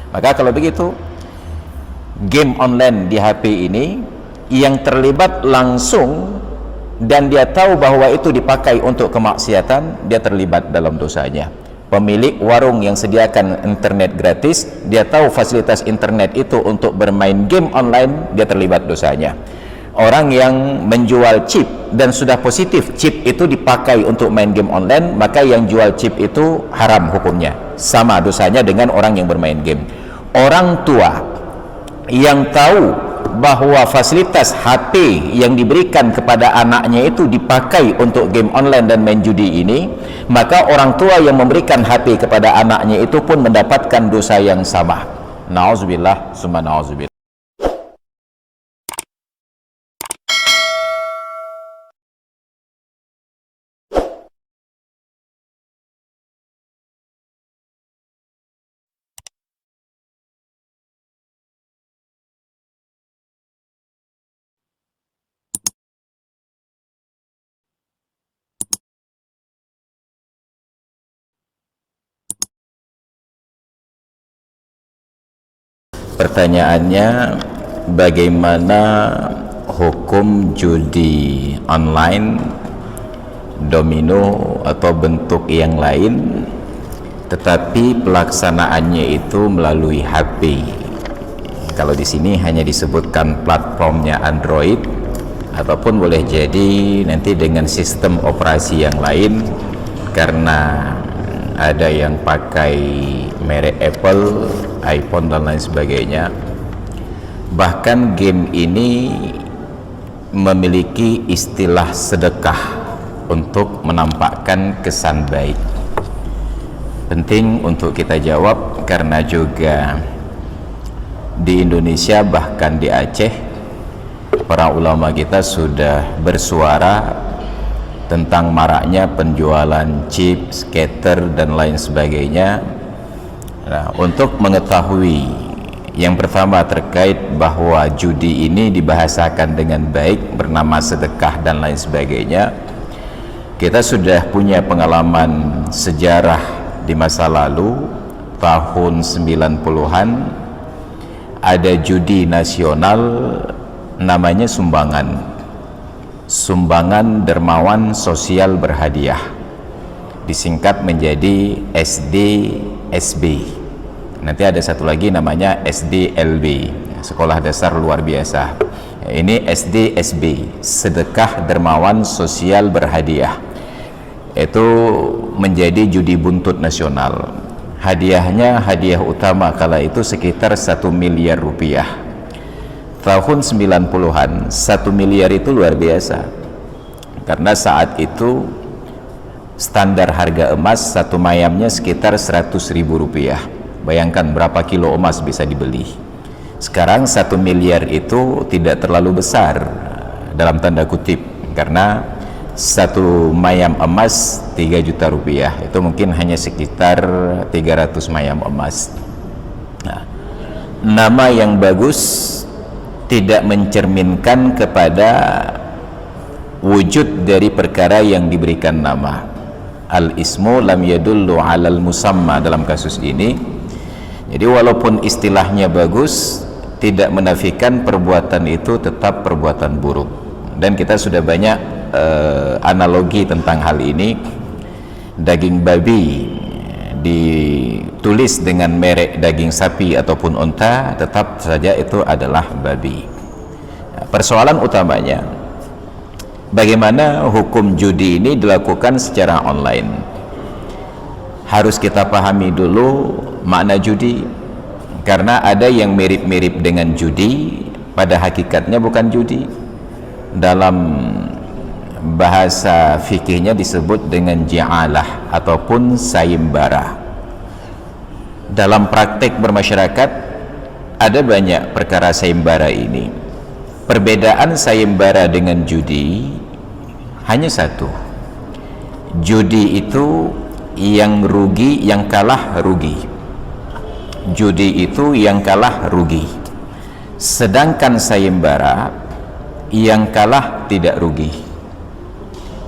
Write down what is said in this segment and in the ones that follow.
Maka kalau begitu, game online di HP ini yang terlibat langsung dan dia tahu bahwa itu dipakai untuk kemaksiatan, dia terlibat dalam dosanya. Pemilik warung yang sediakan internet gratis, dia tahu fasilitas internet itu untuk bermain game online, dia terlibat dosanya. Orang yang menjual chip dan sudah positif chip itu dipakai untuk main game online, maka yang jual chip itu haram hukumnya, sama dosanya dengan orang yang bermain game. Orang tua yang tahu bahwa fasilitas HP yang diberikan kepada anaknya itu dipakai untuk game online dan main judi ini, maka orang tua yang memberikan HP kepada anaknya itu pun mendapatkan dosa yang sama. Nauzubillah summa nauzubillah. Pertanyaannya, bagaimana hukum judi online, domino atau bentuk yang lain, tetapi pelaksanaannya itu melalui HP? Kalau di sini hanya disebutkan platformnya Android, ataupun boleh jadi nanti dengan sistem operasi yang lain, karena ada yang pakai merek Apple, iPhone dan lain sebagainya. Bahkan game ini memiliki istilah sedekah untuk menampakkan kesan baik. Penting untuk kita jawab karena juga di Indonesia, bahkan di Aceh, para ulama kita sudah bersuara tentang maraknya penjualan chip, skater dan lain sebagainya. Nah, untuk mengetahui yang pertama terkait bahwa judi ini dibahasakan dengan baik, bernama sedekah dan lain sebagainya, kita sudah punya pengalaman sejarah di masa lalu. Tahun 90-an ada judi nasional namanya Sumbangan Dermawan Sosial Berhadiah, disingkat menjadi SDSB. Nanti ada satu lagi namanya SDLB, Sekolah Dasar Luar Biasa. Ini SDSB, Sedekah Dermawan Sosial Berhadiah. Itu menjadi judi buntut nasional. Hadiahnya, hadiah utama kala itu sekitar 1 miliar rupiah. Tahun 90-an 1 miliar itu luar biasa, karena saat itu standar harga emas satu mayamnya sekitar 100.000 rupiah. Bayangkan berapa kilo emas bisa dibeli. Sekarang 1 miliar itu tidak terlalu besar dalam tanda kutip, karena satu mayam emas 3 juta rupiah, itu mungkin hanya sekitar 300 mayam emas. Nah, nama yang bagus tidak mencerminkan kepada wujud dari perkara yang diberikan nama. Al-ismu lam yadullu alal musamma dalam kasus ini. Jadi walaupun istilahnya bagus, tidak menafikan perbuatan itu tetap perbuatan buruk. Dan kita sudah banyak analogi tentang hal ini. Daging babi ditulis dengan merek daging sapi ataupun unta, tetap saja itu adalah babi. Persoalan utamanya, bagaimana hukum judi ini dilakukan secara online. Harus kita pahami dulu makna judi, karena ada yang mirip-mirip dengan judi, pada hakikatnya bukan judi. Dalam bahasa fikihnya disebut dengan ja'alah ataupun sayembara. Dalam praktek bermasyarakat ada banyak perkara sayembara ini. Perbedaan sayembara dengan judi hanya satu. Judi itu yang rugi, yang kalah rugi. Judi itu yang kalah rugi. Sedangkan sayembara yang kalah tidak rugi.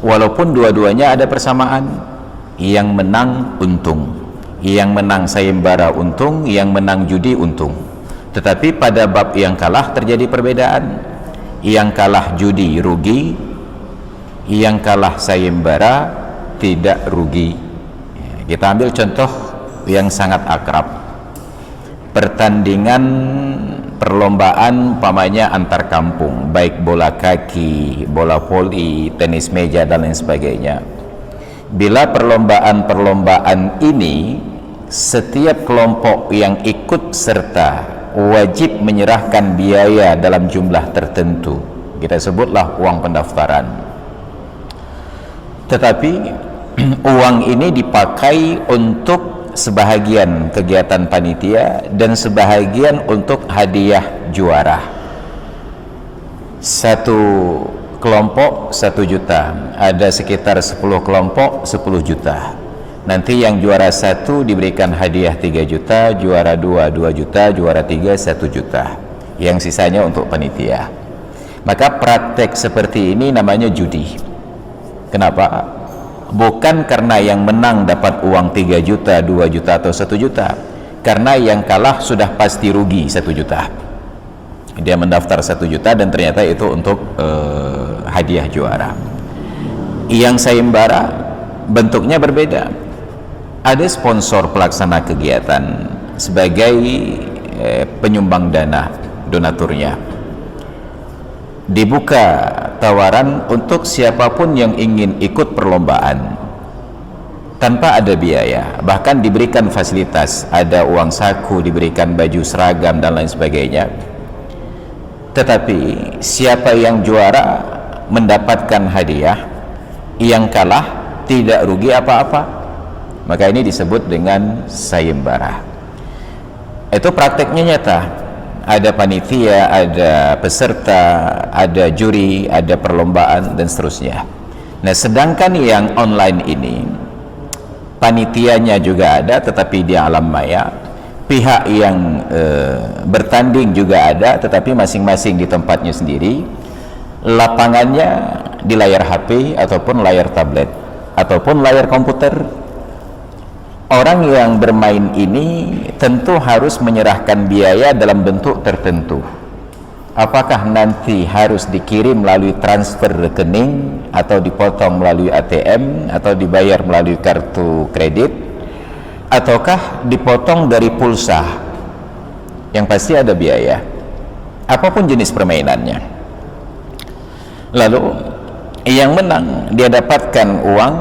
Walaupun dua-duanya ada persamaan, yang menang untung. yang menang sayembara untung, yang menang judi untung. Tetapi pada bab yang kalah terjadi perbedaan. Yang kalah judi rugi, yang kalah sayembara tidak rugi. Kita ambil contoh yang sangat akrab, pertandingan perlombaan umpamanya antar kampung, baik bola kaki, bola voli, tenis meja dan lain sebagainya. Bila perlombaan-perlombaan ini setiap kelompok yang ikut serta wajib menyerahkan biaya dalam jumlah tertentu, kita sebutlah uang pendaftaran. Tetapi uang ini dipakai untuk sebahagian kegiatan panitia dan sebahagian untuk hadiah juara. Satu kelompok 1 juta, ada sekitar 10 kelompok 10 juta. Nanti yang juara 1 diberikan hadiah 3 juta, juara 2 2 juta, juara 3 1 juta, yang sisanya untuk panitia. Maka praktek seperti ini namanya judi. Kenapa? Bukan karena yang menang dapat uang 3 juta, 2 juta atau 1 juta, karena yang kalah sudah pasti rugi 1 juta. Dia mendaftar 1 juta dan ternyata itu untuk hadiah juara. Yang sayembara bentuknya berbeda. Ada sponsor pelaksana kegiatan sebagai penyumbang dana, donaturnya. Dibuka tawaran untuk siapapun yang ingin ikut perlombaan tanpa ada biaya, bahkan diberikan fasilitas, ada uang saku, diberikan baju seragam dan lain sebagainya. Tetapi siapa yang juara mendapatkan hadiah, yang kalah tidak rugi apa-apa. Maka ini disebut dengan sayembara. Itu prakteknya nyata. Ada panitia, ada peserta, ada juri, ada perlombaan dan seterusnya. Nah, sedangkan yang online ini panitianya juga ada tetapi di alam maya, pihak yang bertanding juga ada tetapi masing-masing di tempatnya sendiri, lapangannya di layar HP ataupun layar tablet ataupun layar komputer. Orang yang bermain ini tentu harus menyerahkan biaya dalam bentuk tertentu. Apakah nanti harus dikirim melalui transfer rekening, atau dipotong melalui ATM, atau dibayar melalui kartu kredit, ataukah dipotong dari pulsa? Yang pasti ada biaya, apapun jenis permainannya. Lalu yang menang dia dapatkan uang.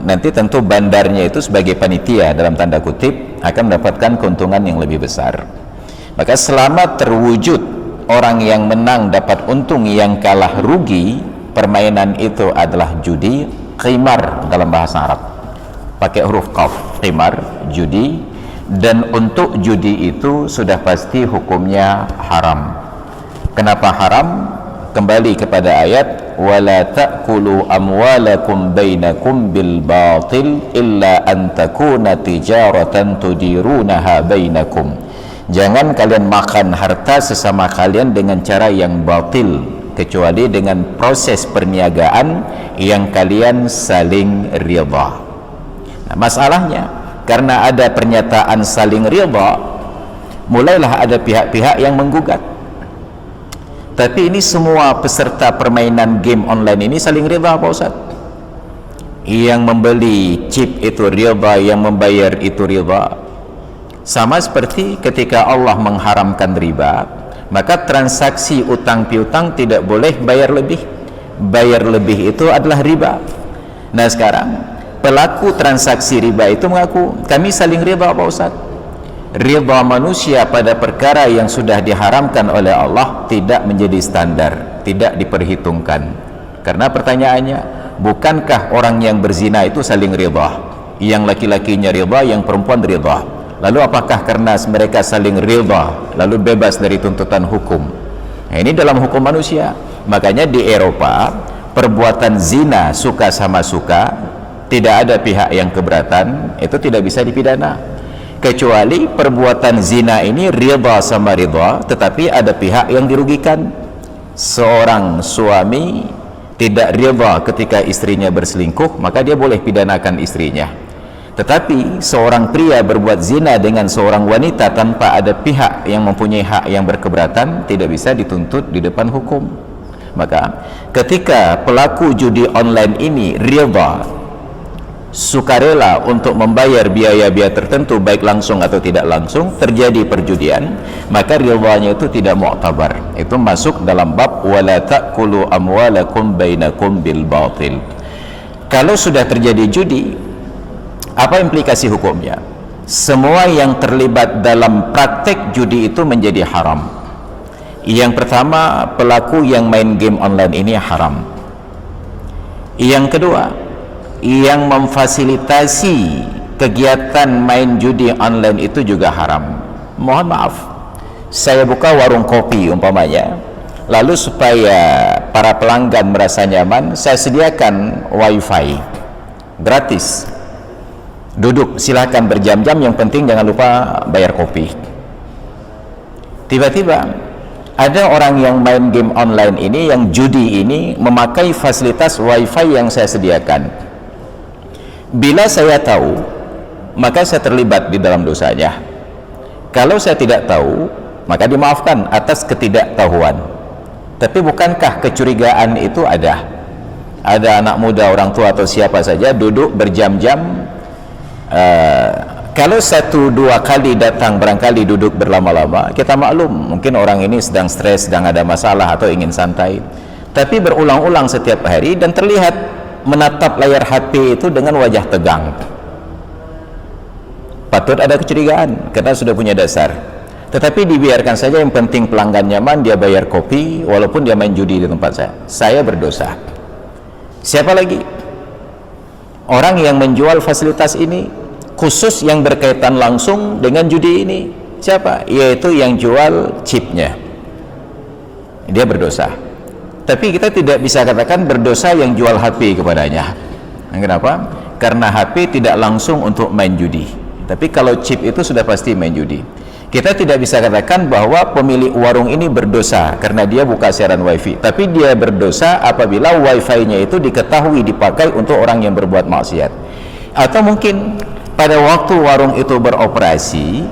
Nanti tentu bandarnya itu sebagai panitia dalam tanda kutip akan mendapatkan keuntungan yang lebih besar. Maka selama terwujud orang yang menang dapat untung, yang kalah rugi, permainan itu adalah judi, qimar dalam bahasa Arab, pakai huruf qaf, qimar, judi. Dan untuk judi itu sudah pasti hukumnya haram. Kenapa haram? Kembali kepada ayat, wala ta'kulu amwalakum bainakum bil batil illa an takuna tijaratan tudirunaha bainakum. Jangan kalian makan harta sesama kalian dengan cara yang batil, kecuali dengan proses perniagaan yang kalian saling ridha. Nah, masalahnya karena ada pernyataan saling ridha, mulailah ada pihak-pihak yang menggugat. Tapi ini semua peserta permainan game online ini saling ridha, Pak Ustaz? Yang membeli chip itu ridha, yang membayar itu ridha. Sama seperti ketika Allah mengharamkan riba, maka transaksi utang piutang tidak boleh bayar lebih. Bayar lebih itu adalah riba. Nah sekarang pelaku transaksi riba itu mengaku, kami saling ridha, Pak Ustaz. Ridha manusia pada perkara yang sudah diharamkan oleh Allah tidak menjadi standar, tidak diperhitungkan. Karena pertanyaannya, bukankah orang yang berzina itu saling ridha? Yang laki-lakinya ridha, yang perempuan ridha. Lalu apakah karena mereka saling ridha lalu bebas dari tuntutan hukum? Nah, ini dalam hukum manusia. Makanya di Eropa perbuatan zina suka sama suka, tidak ada pihak yang keberatan, itu tidak bisa dipidana. Kecuali perbuatan zina ini ridha sama ridha, tetapi ada pihak yang dirugikan. Seorang suami tidak ridha ketika istrinya berselingkuh, maka dia boleh pidanakan istrinya. Tetapi seorang pria berbuat zina dengan seorang wanita tanpa ada pihak yang mempunyai hak yang berkeberatan, tidak bisa dituntut di depan hukum. Maka ketika pelaku judi online ini rida, sukarela untuk membayar biaya-biaya tertentu baik langsung atau tidak langsung, terjadi perjudian, maka ridanya itu tidak mu'tabar. Itu masuk dalam bab wala ta'kulu amwalakum bainakum bil batil. Kalau sudah terjadi judi, apa implikasi hukumnya? Semua yang terlibat dalam praktek judi itu menjadi haram. Yang pertama, pelaku yang main game online ini haram. Yang kedua, yang memfasilitasi kegiatan main judi online itu juga haram. Mohon maaf, saya buka warung kopi umpamanya, lalu supaya para pelanggan merasa nyaman, saya sediakan wifi gratis. Duduk, silakan berjam-jam, yang penting jangan lupa bayar kopi. Tiba-tiba ada orang yang main game online ini, yang judi ini, memakai fasilitas wifi yang saya sediakan. Bila saya tahu, maka saya terlibat di dalam dosanya. Kalau saya tidak tahu, maka dimaafkan atas ketidaktahuan. Tapi bukankah kecurigaan itu ada? Ada anak muda, orang tua atau siapa saja duduk berjam-jam. Kalau 1-2 kali datang, barangkali duduk berlama-lama, kita maklum mungkin orang ini sedang stres, sedang ada masalah atau ingin santai. Tapi berulang-ulang setiap hari dan terlihat menatap layar HP itu dengan wajah tegang, patut ada kecurigaan karena sudah punya dasar. Tetapi dibiarkan saja, yang penting pelanggan nyaman, dia bayar kopi walaupun dia main judi di tempat saya berdosa. Siapa lagi? Orang yang menjual fasilitas ini, khusus yang berkaitan langsung dengan judi ini. Siapa? Yaitu yang jual chipnya. Dia berdosa. Tapi kita tidak bisa katakan berdosa yang jual HP kepadanya. Kenapa? Karena HP tidak langsung untuk main judi. Tapi kalau chip itu sudah pasti main judi. Kita tidak bisa katakan bahwa pemilik warung ini berdosa karena dia buka siaran wifi. Tapi dia berdosa apabila wifi-nya itu diketahui dipakai untuk orang yang berbuat maksiat. Atau mungkin pada waktu warung itu beroperasi,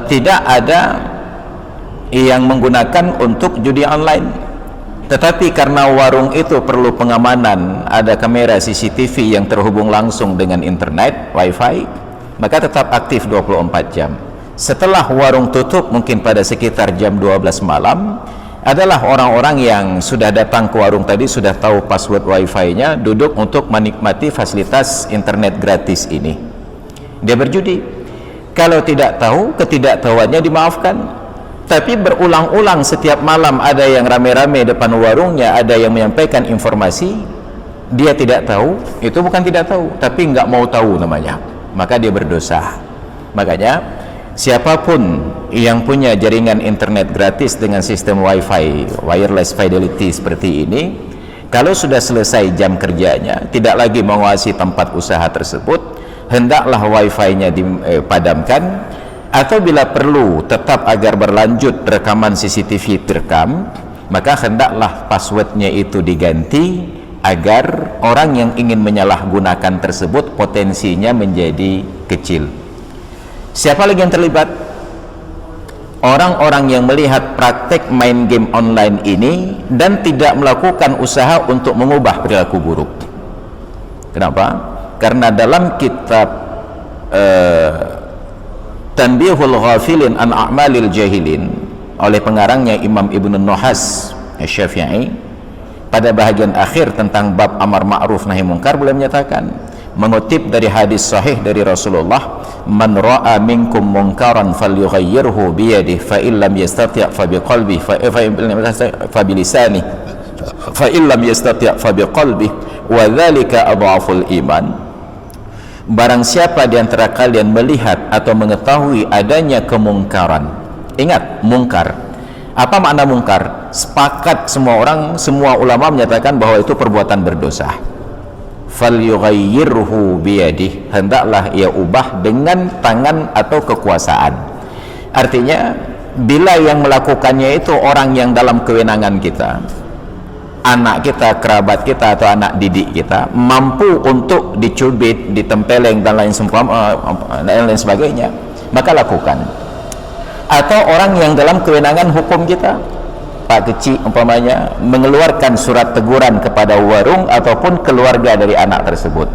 tidak ada yang menggunakan untuk judi online, tetapi karena warung itu perlu pengamanan, ada kamera CCTV yang terhubung langsung dengan internet, wifi, maka tetap aktif 24 jam. Setelah warung tutup mungkin pada sekitar jam 12 malam, adalah orang-orang yang sudah datang ke warung tadi, sudah tahu password wifi-nya, duduk untuk menikmati fasilitas internet gratis ini. Dia berjudi. Kalau tidak tahu, ketidaktahuannya dimaafkan. Tapi berulang-ulang setiap malam ada yang rame-rame depan warungnya, ada yang menyampaikan informasi, dia tidak tahu, itu bukan tidak tahu, tapi nggak mau tahu namanya, maka dia berdosa. Makanya siapapun yang punya jaringan internet gratis dengan sistem wifi, wireless fidelity seperti ini, kalau sudah selesai jam kerjanya, tidak lagi menguasai tempat usaha tersebut, hendaklah wifi-nya dipadamkan, atau bila perlu tetap agar berlanjut rekaman CCTV terekam, maka hendaklah passwordnya itu diganti agar orang yang ingin menyalahgunakan tersebut potensinya menjadi kecil. Siapa lagi yang terlibat? Orang-orang yang melihat praktek main game online ini dan tidak melakukan usaha untuk mengubah perilaku buruk. Kenapa? Karena dalam kitab Tanbihul Ghafilin an A'malil Jahilin oleh pengarangnya Imam Ibn Nuhas Syafi'i, pada bahagian akhir tentang bab amar ma'ruf nahi munkar, beliau menyatakan, mengutip dari hadis sahih dari Rasulullah, man ra'a minkum munkaran falyughayyirhu biyadihi fa illam yastati' fa biqalbihi fa bilisanihi fa illam yastati' fa biqalbihi wa dzalika adhaful iman. Barang siapa di antara kalian melihat atau mengetahui adanya kemungkaran, ingat mungkar, apa makna mungkar? Sepakat semua orang, semua ulama menyatakan bahwa itu perbuatan berdosa. Falyughayyirhu biyadihi, hendaklah ia ubah dengan tangan atau kekuasaan. Artinya bila yang melakukannya itu orang yang dalam kewenangan kita, anak kita, kerabat kita atau anak didik kita mampu untuk dicubit, ditempeleng dan lain sebagainya, maka lakukan. Atau orang yang dalam kewenangan hukum kita, Pak Kecil umpamanya mengeluarkan surat teguran kepada warung ataupun keluarga dari anak tersebut,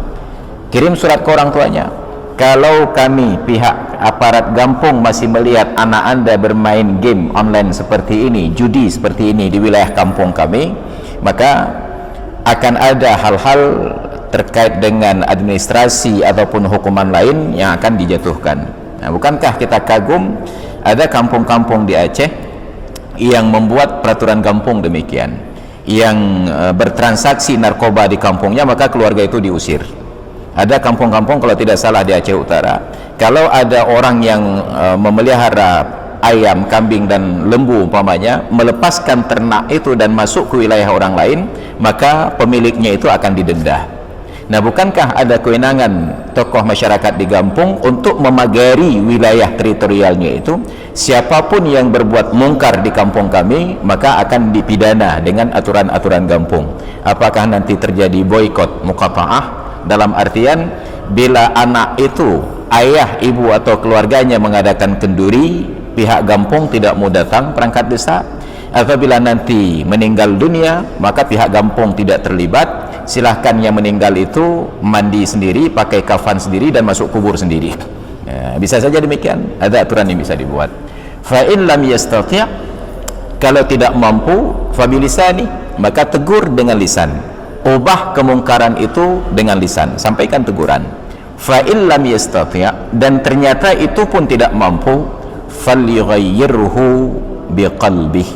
kirim surat ke orang tuanya, kalau kami pihak aparat kampung masih melihat anak anda bermain game online seperti ini, judi seperti ini di wilayah kampung kami, maka akan ada hal-hal terkait dengan administrasi ataupun hukuman lain yang akan dijatuhkan. Nah, bukankah kita kagum ada kampung-kampung di Aceh yang membuat peraturan kampung demikian, yang bertransaksi narkoba di kampungnya maka keluarga itu diusir. Ada kampung-kampung kalau tidak salah di Aceh Utara, kalau ada orang yang memelihara ayam, kambing dan lembu umpamanya, melepaskan ternak itu dan masuk ke wilayah orang lain, maka pemiliknya itu akan didenda. Nah, bukankah ada kewenangan tokoh masyarakat di kampung untuk memagari wilayah teritorialnya itu? Siapapun yang berbuat mungkar di kampung kami maka akan dipidana dengan aturan-aturan kampung. Apakah nanti terjadi boikot muqata'ah? Dalam artian bila anak itu, ayah, ibu atau keluarganya mengadakan kenduri, pihak kampung tidak mau datang perangkat desa. Apabila nanti meninggal dunia maka pihak kampung tidak terlibat, silahkan yang meninggal itu mandi sendiri, pakai kafan sendiri dan masuk kubur sendiri. Ya, bisa saja demikian, ada aturan yang bisa dibuat. Fa in lam yastati', kalau tidak mampu, fa bilisani, maka tegur dengan lisan. Ubah kemungkaran itu dengan lisan, sampaikan teguran. Fa in lam yastati', dan ternyata itu pun tidak mampu, falyughayyirhu biqalbih,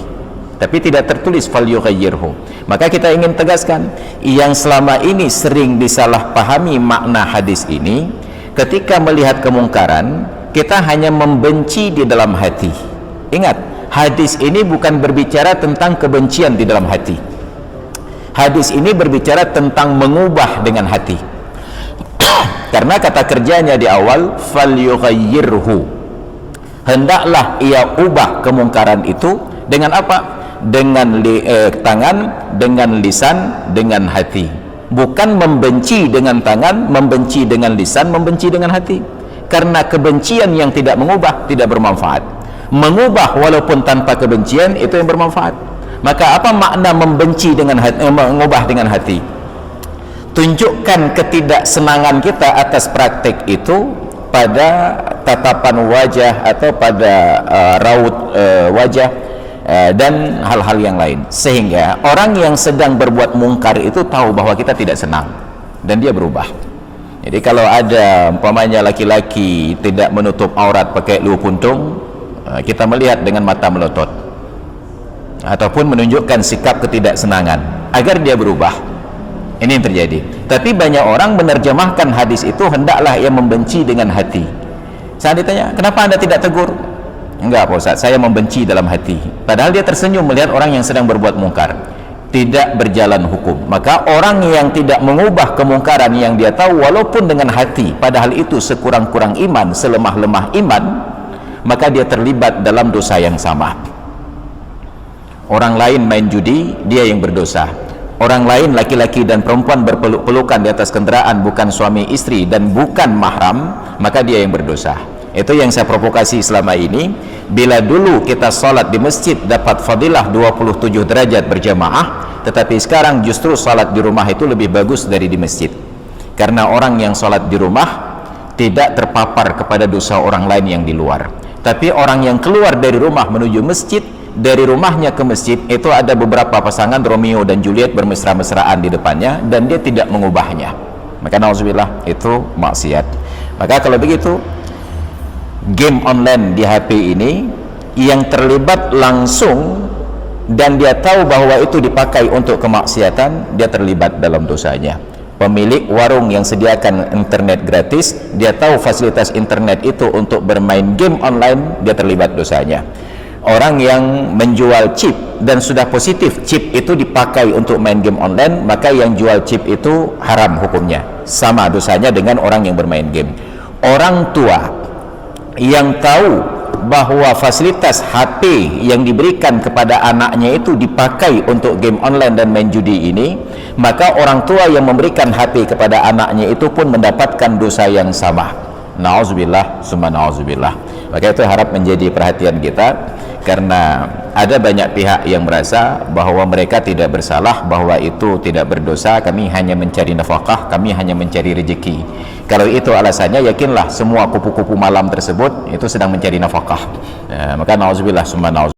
tapi tidak tertulis falyughayyirhu. Maka kita ingin tegaskan, yang selama ini sering disalahpahami makna hadis ini, ketika melihat kemungkaran kita hanya membenci di dalam hati. Ingat, hadis ini bukan berbicara tentang kebencian di dalam hati. Hadis ini berbicara tentang mengubah dengan hati. Karena kata kerjanya di awal falyughayyirhu, hendaklah ia ubah kemungkaran itu dengan apa? Dengan tangan, dengan lisan, dengan hati. Bukan membenci dengan tangan, membenci dengan lisan, membenci dengan hati. Karena kebencian yang tidak mengubah tidak bermanfaat. Mengubah walaupun tanpa kebencian itu yang bermanfaat. Maka apa makna membenci dengan hati, mengubah dengan hati? Tunjukkan ketidaksenangan kita atas praktik itu pada tatapan wajah atau pada raut wajah dan hal-hal yang lain, sehingga orang yang sedang berbuat mungkar itu tahu bahwa kita tidak senang dan dia berubah. Jadi kalau ada umpamanya laki-laki tidak menutup aurat pakai lu puntung, kita melihat dengan mata melotot ataupun menunjukkan sikap ketidaksenangan agar dia berubah. Ini yang terjadi. Tapi banyak orang menerjemahkan hadis itu hendaklah ia membenci dengan hati. Saya ditanya, kenapa anda tidak tegur? Enggak Pak Ustaz, saya membenci dalam hati. Padahal dia tersenyum melihat orang yang sedang berbuat mungkar. Tidak berjalan hukum. Maka orang yang tidak mengubah kemungkaran yang dia tahu walaupun dengan hati, padahal itu sekurang-kurang iman, selemah-lemah iman, maka dia terlibat dalam dosa yang sama. Orang lain main judi, dia yang berdosa. Orang lain laki-laki dan perempuan berpeluk-pelukan di atas kendaraan bukan suami istri dan bukan mahram, maka dia yang berdosa. Itu yang saya provokasi selama ini. Bila dulu kita salat di masjid dapat fadilah 27 derajat berjamaah, tetapi sekarang justru salat di rumah itu lebih bagus dari di masjid. Karena orang yang salat di rumah tidak terpapar kepada dosa orang lain yang di luar. Tapi orang yang keluar dari rumah menuju masjid, dari rumahnya ke masjid itu ada beberapa pasangan Romeo dan Juliet bermesra-mesraan di depannya dan dia tidak mengubahnya, maka nauzubillah itu maksiat. Maka kalau begitu game online di HP ini yang terlibat langsung dan dia tahu bahwa itu dipakai untuk kemaksiatan, dia terlibat dalam dosanya. Pemilik warung yang sediakan internet gratis, dia tahu fasilitas internet itu untuk bermain game online, dia terlibat dosanya. Orang yang menjual chip dan sudah positif chip itu dipakai untuk main game online, maka yang jual chip itu haram hukumnya, sama dosanya dengan orang yang bermain game. Orang tua yang tahu bahwa fasilitas HP yang diberikan kepada anaknya itu dipakai untuk game online dan main judi ini, maka orang tua yang memberikan HP kepada anaknya itu pun mendapatkan dosa yang sama. Na'udzubillah summa na'udzubillah. Maka itu harap menjadi perhatian kita, karena ada banyak pihak yang merasa bahwa mereka tidak bersalah, bahwa itu tidak berdosa, kami hanya mencari nafkah, kami hanya mencari rezeki. Kalau itu alasannya, yakinlah semua kupu-kupu malam tersebut itu sedang mencari nafkah. Maka na'udzubillah summa na'udzubillah.